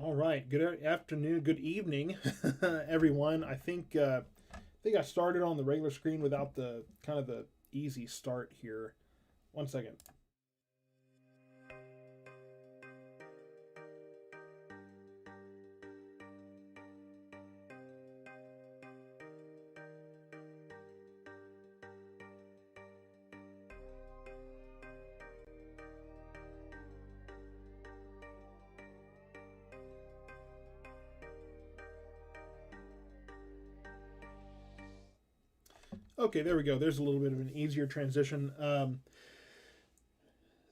All right. Good afternoon. Good evening, everyone. I think I started on the regular screen without the kind of the easy start here. One second. Okay, there we go. There's a little bit of an easier transition.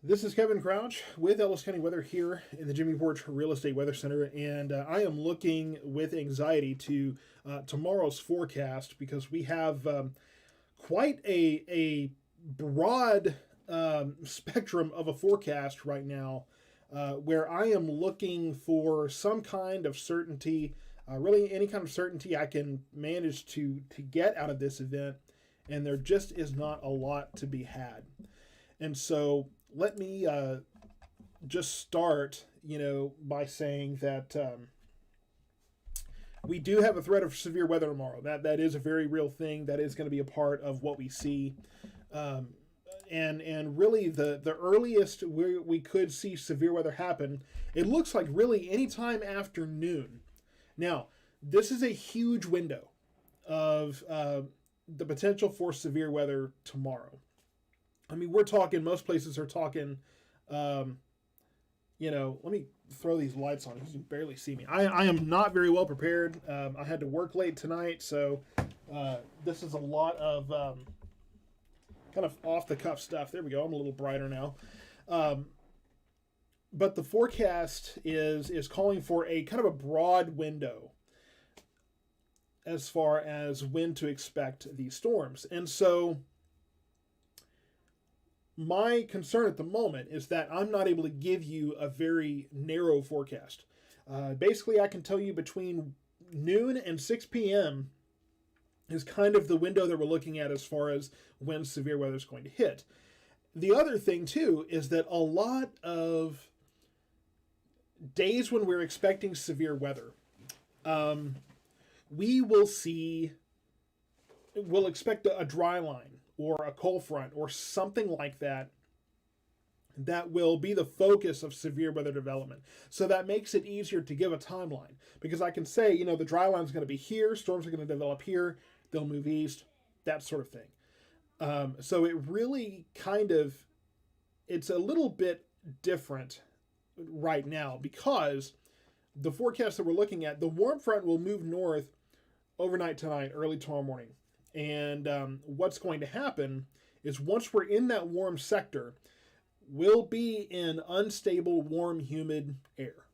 This is Kevin Crouch with Ellis County Weather here in the Jimmy Porch Real Estate Weather Center, and I am looking with anxiety to tomorrow's forecast because we have quite a broad spectrum of a forecast right now, where I am looking for some kind of certainty, really any kind of certainty I can manage to get out of this event, and there just is not a lot to be had. And so let me just start, by saying that we do have a threat of severe weather tomorrow. That is a very real thing. That is going to be a part of what we see. And really the earliest we could see severe weather happen, it looks like really anytime after noon. Now, this is a huge window of the potential for severe weather tomorrow. I mean, most places are talking, let me throw these lights on. You can barely see me. I am not very well prepared. I had to work late tonight, so this is a lot of kind of off-the-cuff stuff. There we go. I'm a little brighter now. But the forecast is calling for a kind of a broad window as far as when to expect these storms. And so my concern at the moment is that I'm not able to give you a very narrow forecast. Basically, I can tell you between noon and 6 p.m. is kind of the window that we're looking at as far as when severe weather is going to hit. The other thing, too, is that a lot of days when we're expecting severe weather, we'll expect a dry line or a cold front or something like that will be the focus of severe weather development. So that makes it easier to give a timeline, because I can say, the dry line is going to be here, storms are going to develop here, they'll move east, that sort of thing. So it really it's a little bit different right now, because the forecast that we're looking at, the warm front will move north overnight tonight, early tomorrow morning. And what's going to happen is once we're in that warm sector, we'll be in unstable, warm, humid air,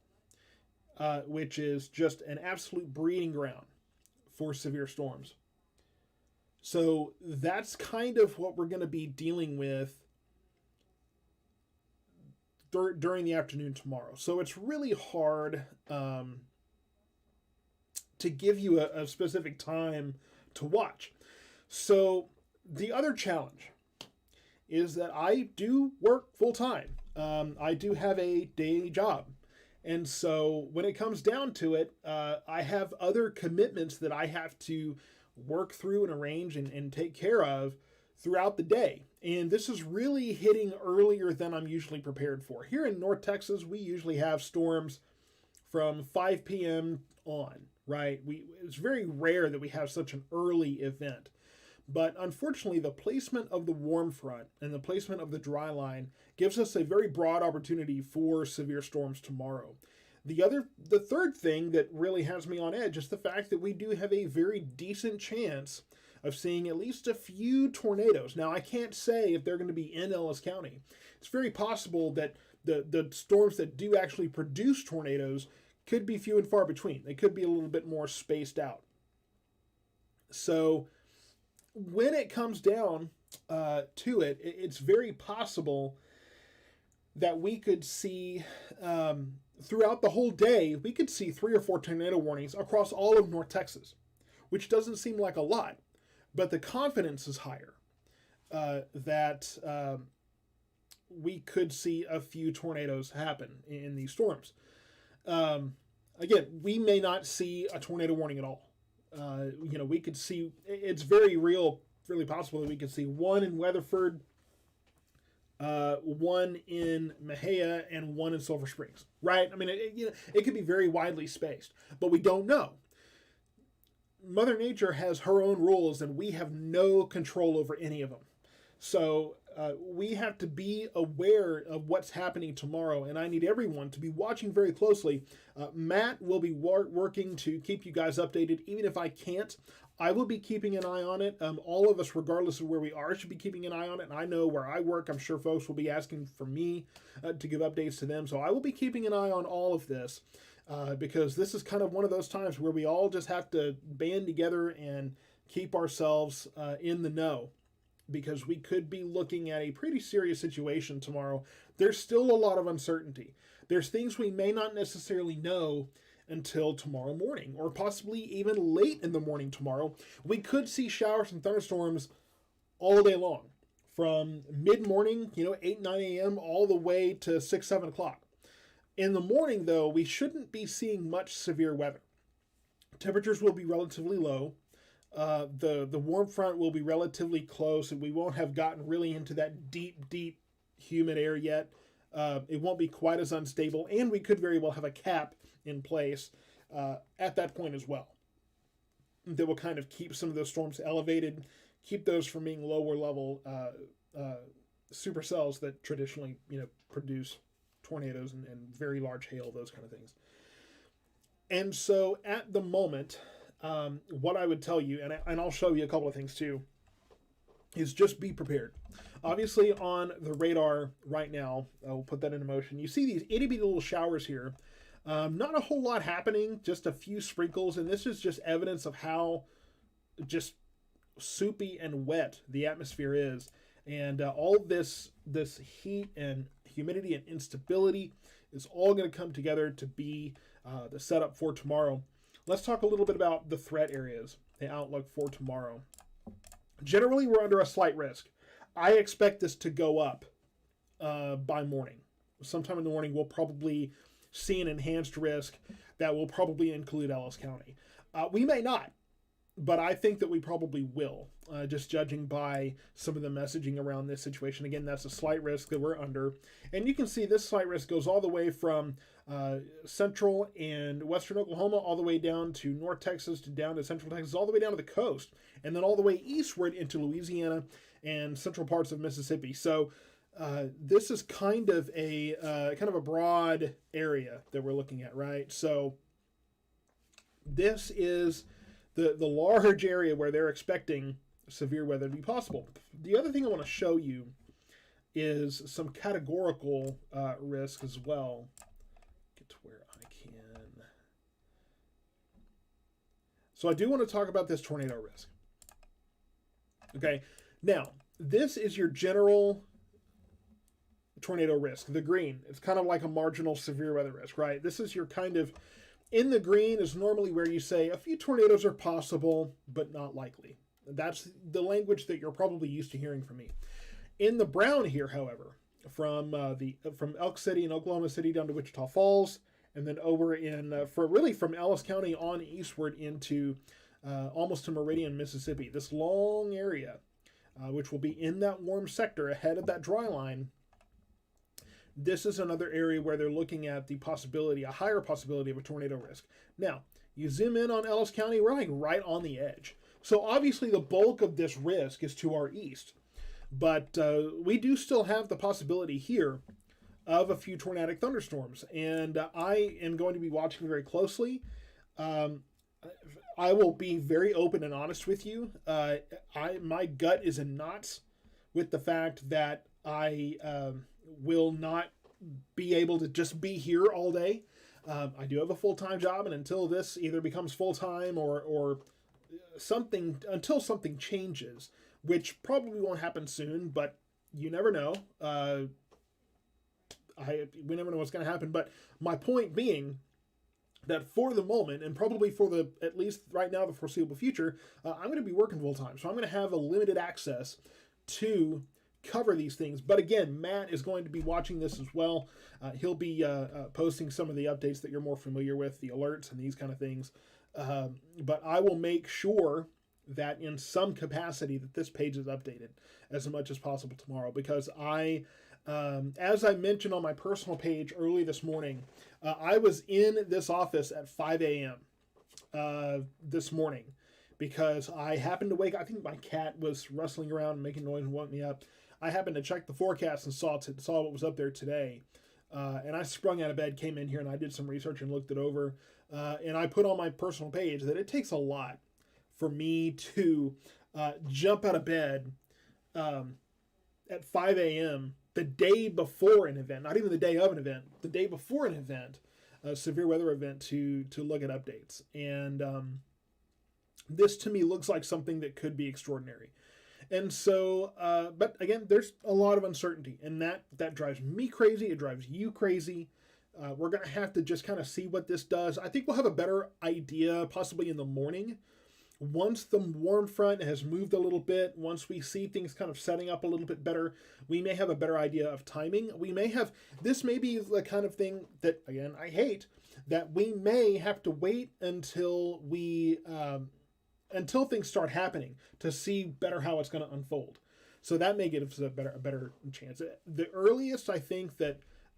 which is just an absolute breeding ground for severe storms. So that's kind of what we're going to be dealing with during the afternoon tomorrow. So it's really hard to give you a specific time to watch. So the other challenge is that I do work full time. I do have a day job. And so when it comes down to it, I have other commitments that I have to work through and arrange and take care of throughout the day. And this is really hitting earlier than I'm usually prepared for. Here in North Texas, we usually have storms from 5 p.m. on, right? It's very rare that we have such an early event. But unfortunately, the placement of the warm front and the placement of the dry line gives us a very broad opportunity for severe storms tomorrow. The third thing that really has me on edge is the fact that we do have a very decent chance of seeing at least a few tornadoes. Now, I can't say if they're going to be in Ellis County. It's very possible that the storms that do actually produce tornadoes could be few and far between. They could be a little bit more spaced out. So when it comes down to it, it's very possible that we could see throughout the whole day, we could see 3 or 4 tornado warnings across all of North Texas, which doesn't seem like a lot, but the confidence is higher that we could see a few tornadoes happen in these storms. again, we may not see a tornado warning at all. We could see, it's very real, really possible that we could see one in Weatherford, one in Mexia, and one in Silver Springs, right? I mean, it could be very widely spaced, but we don't know. Mother Nature has her own rules, and we have no control over any of them. So we have to be aware of what's happening tomorrow, and I need everyone to be watching very closely. Matt will be working to keep you guys updated, even if I can't. I will be keeping an eye on it. All of us, regardless of where we are, should be keeping an eye on it. And I know where I work, I'm sure folks will be asking for me to give updates to them. So I will be keeping an eye on all of this because this is kind of one of those times where we all just have to band together and keep ourselves in the know, because we could be looking at a pretty serious situation tomorrow. There's still a lot of uncertainty. There's things we may not necessarily know until tomorrow morning, or possibly even late in the morning tomorrow. We could see showers and thunderstorms all day long, from mid-morning, 8, 9 a.m., all the way to 6, 7 o'clock. In the morning, though, we shouldn't be seeing much severe weather. Temperatures will be relatively low. The warm front will be relatively close, and we won't have gotten really into that deep, deep humid air yet. It won't be quite as unstable, and we could very well have a cap in place at that point as well that will kind of keep some of those storms elevated, keep those from being lower level supercells that traditionally produce tornadoes and very large hail, those kind of things. And so at the moment, what I would tell you, and I'll show you a couple of things too, is just be prepared. Obviously on the radar right now, I'll put that into motion. You see these itty bitty little showers here. Not a whole lot happening, just a few sprinkles, and this is just evidence of how just soupy and wet the atmosphere is. And all this heat and humidity and instability is all going to come together to be the setup for tomorrow. Let's talk a little bit about the threat areas, the outlook for tomorrow. Generally, we're under a slight risk. I expect this to go up by morning. Sometime in the morning, we'll probably see an enhanced risk that will probably include Ellis County. We may not, but I think that we probably will, just judging by some of the messaging around this situation. Again, that's a slight risk that we're under. And you can see this slight risk goes all the way from central and western Oklahoma, all the way down to North Texas, to down to central Texas, all the way down to the coast, and then all the way eastward into Louisiana and central parts of Mississippi. So this is kind of a broad area that we're looking at, right? So this is the large area where they're expecting severe weather to be possible. The other thing I want to show you is some categorical risk as well. Get to where I can. So I do want to talk about this tornado risk. Okay, now this is your general tornado risk, the green. It's kind of like a marginal severe weather risk, right? This is your kind of, in the green is normally where you say a few tornadoes are possible, but not likely. That's the language that you're probably used to hearing from me. In the brown here, however, from Elk City and Oklahoma City down to Wichita Falls, and then over in from Ellis County on eastward into almost to Meridian, Mississippi, this long area, which will be in that warm sector ahead of that dry line. This is another area where they're looking at the possibility, a higher possibility of a tornado risk. Now, you zoom in on Ellis County, we're like right on the edge. So obviously the bulk of this risk is to our east. But we do still have the possibility here of a few tornadic thunderstorms. And I am going to be watching very closely. I will be very open and honest with you. My gut is in knots with the fact that I will not be able to just be here all day. I do have a full-time job, and until this either becomes full-time or something, until something changes, which probably won't happen soon, but you never know. We never know what's going to happen. But my point being that for the moment, and probably for the, at least right now, the foreseeable future, I'm going to be working full-time. So I'm going to have a limited access to cover these things. But again, Matt is going to be watching this as well. He'll be posting some of the updates that you're more familiar with, the alerts and these kind of things. But I will make sure that in some capacity that this page is updated as much as possible tomorrow, because as I mentioned on my personal page early this morning, I was in this office at 5 a.m. This morning because I happened to wake up. I think my cat was rustling around and making noise and woke me up. I happened to check the forecast and saw what was up there today. And I sprung out of bed, came in here, and I did some research and looked it over. And I put on my personal page that it takes a lot for me to jump out of bed at 5 a.m. the day before an event, not even the day of an event, the day before an event, a severe weather event, to look at updates. And this to me looks like something that could be extraordinary. And so, but again, there's a lot of uncertainty, and that drives me crazy. It drives you crazy. We're going to have to just kind of see what this does. I think we'll have a better idea possibly in the morning. Once the warm front has moved a little bit, once we see things kind of setting up a little bit better, we may have a better idea of timing. This may be the kind of thing that, again, I hate, that we may have to wait until things start happening to see better how it's going to unfold. So that may give us a better chance. The earliest, I think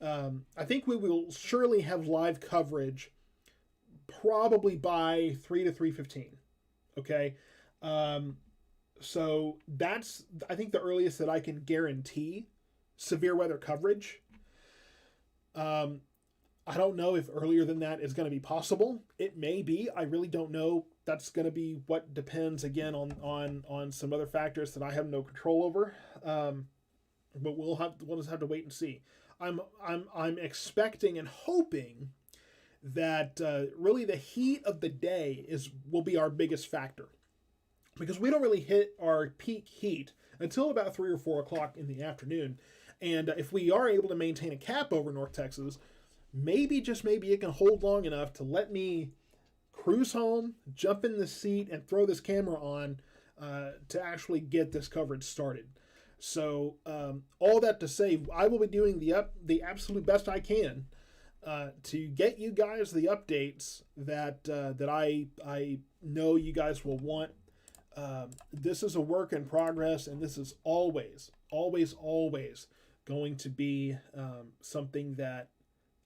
we will surely have live coverage probably by 3 to 3:15. Okay. So that's, I think, the earliest that I can guarantee severe weather coverage. I don't know if earlier than that is going to be possible. It may be. I really don't know. That's going to be what depends, again, on some other factors that I have no control over. But we'll just have to wait and see. I'm expecting and hoping that really the heat of the day will be our biggest factor, because we don't really hit our peak heat until about 3 or 4 o'clock in the afternoon. And if we are able to maintain a cap over North Texas, maybe, just maybe, it can hold long enough to let me cruise home, jump in the seat, and throw this camera on to actually get this coverage started. So all that to say, I will be doing the absolute best I can to get you guys the updates that I know you guys will want. This is a work in progress, and this is always going to be something that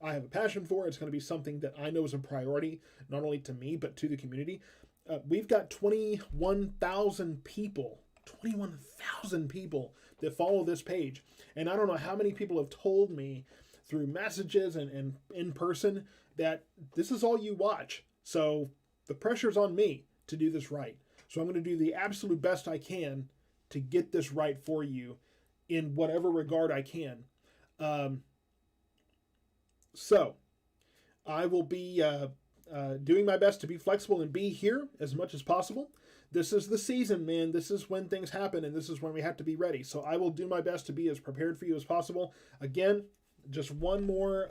I have a passion for. It's going to be something that I know is a priority, not only to me, but to the community. We've got 21,000 people that follow this page. And I don't know how many people have told me through messages and in person that this is all you watch. So the pressure's on me to do this right. So I'm going to do the absolute best I can to get this right for you in whatever regard I can. So I will be doing my best to be flexible and be here as much as possible. This is the season, man. This is when things happen, and this is when we have to be ready. So I will do my best to be as prepared for you as possible. Again, just one more,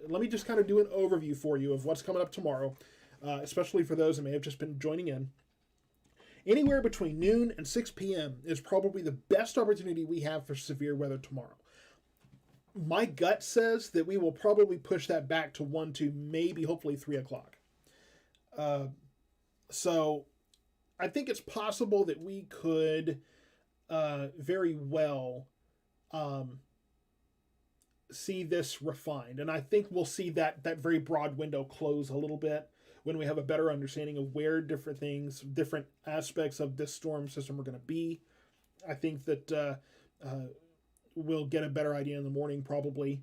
let me just kind of do an overview for you of what's coming up tomorrow, especially for those that may have just been joining in. Anywhere between noon and 6 p.m. is probably the best opportunity we have for severe weather tomorrow. My gut says that we will probably push that back to 1 to maybe, hopefully, 3 o'clock. So I think it's possible that we could very well see this refined. And I think we'll see that very broad window close a little bit when we have a better understanding of where different aspects of this storm system are going to be. I think that we'll get a better idea in the morning, probably.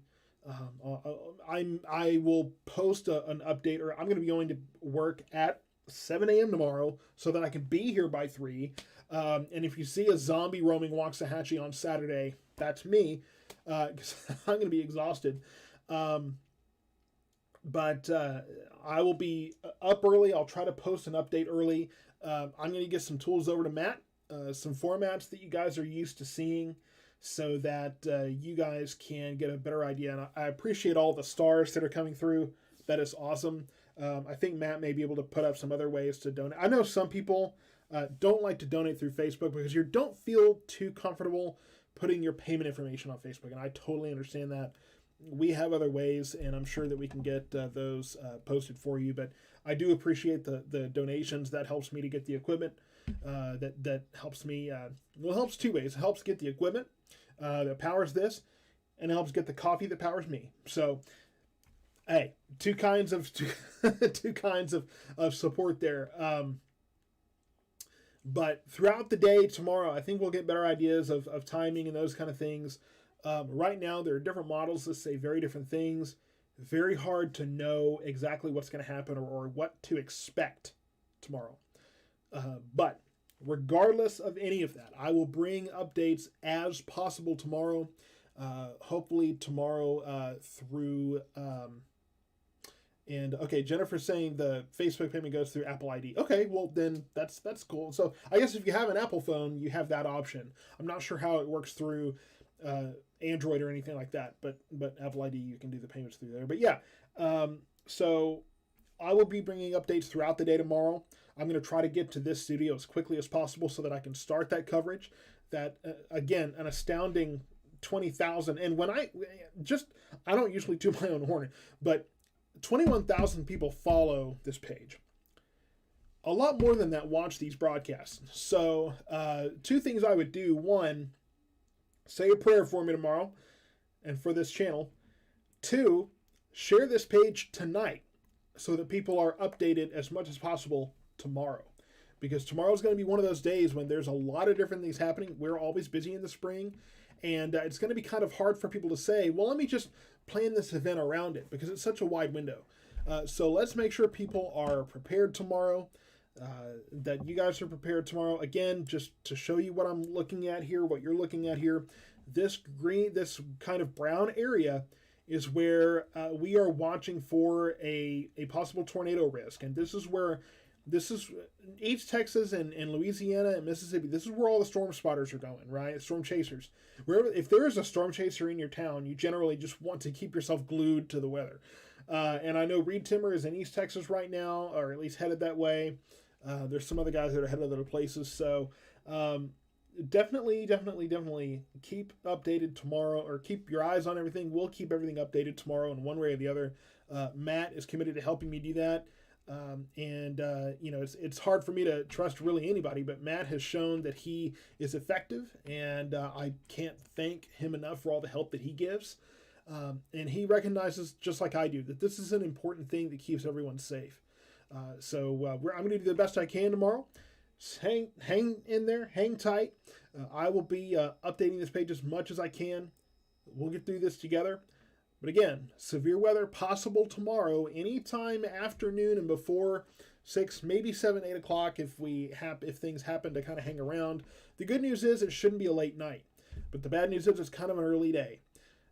I will post an update, or I'm going to be going to work at 7 a.m. tomorrow so that I can be here by 3. And if you see a zombie roaming Waxahachie on Saturday, that's me, because I'm going to be exhausted. But I will be up early. I'll try to post an update early. I'm going to get some tools over to Matt, some formats that you guys are used to seeing, so that you guys can get a better idea. And I appreciate all the stars that are coming through. That is awesome. I think Matt may be able to put up some other ways to donate. I know some people don't like to donate through Facebook because you don't feel too comfortable putting your payment information on Facebook, and I totally understand that. We have other ways, and I'm sure that we can get those posted for you. But I do appreciate the donations. That helps me to get the equipment. That helps me. Well, it helps two ways. It helps get the equipment that powers this, and it helps get the coffee that powers me. So, hey, two kinds of support there. But throughout the day tomorrow, I think we'll get better ideas of timing and those kind of things. Right now, there are different models that say very different things. Very hard to know exactly what's going to happen or what to expect tomorrow. But regardless of any of that, I will bring updates as possible tomorrow. Hopefully tomorrow through... And okay, Jennifer's saying the Facebook payment goes through Apple ID. Okay, well then that's cool. So I guess if you have an Apple phone, you have that option. I'm not sure how it works through Android or anything like that, but Apple ID, you can do the payments through there. But yeah, so I will be bringing updates throughout the day tomorrow. I'm going to try to get to this studio as quickly as possible so that I can start that coverage. That again, an astounding 20,000. And when I don't usually do my own horn, but 21,000 people follow this page. A lot more than that watch these broadcasts. So two things I would do. One, say a prayer for me tomorrow and for this channel. Two, share this page tonight so that people are updated as much as possible tomorrow. Because tomorrow is going to be one of those days when there's a lot of different things happening. We're always busy in the spring. And it's going to be kind of hard for people to say, well, let me just plan this event around it because it's such a wide window. So let's make sure people are prepared tomorrow, that you guys are prepared tomorrow. Again, just to show you what I'm looking at here, what you're looking at here, this kind of brown area is where we are watching for a possible tornado risk. And this is East Texas and Louisiana and Mississippi. This is where all the storm spotters are going, right? Storm chasers. If there is a storm chaser in your town, you generally just want to keep yourself glued to the weather. And I know Reed Timmer is in East Texas right now, or at least headed that way. There's some other guys that are headed other places. So definitely keep updated tomorrow, or keep your eyes on everything. We'll keep everything updated tomorrow in one way or the other. Matt is committed to helping me do that. It's hard for me to trust really anybody, but Matt has shown that he is effective, and I can't thank him enough for all the help that he gives. And he recognizes, just like I do, that this is an important thing that keeps everyone safe. So I'm going to do the best I can tomorrow. Hang in there, hang tight. I will be updating this page as much as I can. We'll get through this together. But again, severe weather possible tomorrow, anytime afternoon and before 6, maybe 7, 8 o'clock if things happen to kind of hang around. The good news is it shouldn't be a late night. But the bad news is it's kind of an early day.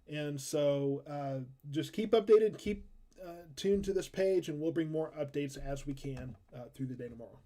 And so just keep updated, keep tuned to this page, and we'll bring more updates as we can through the day tomorrow.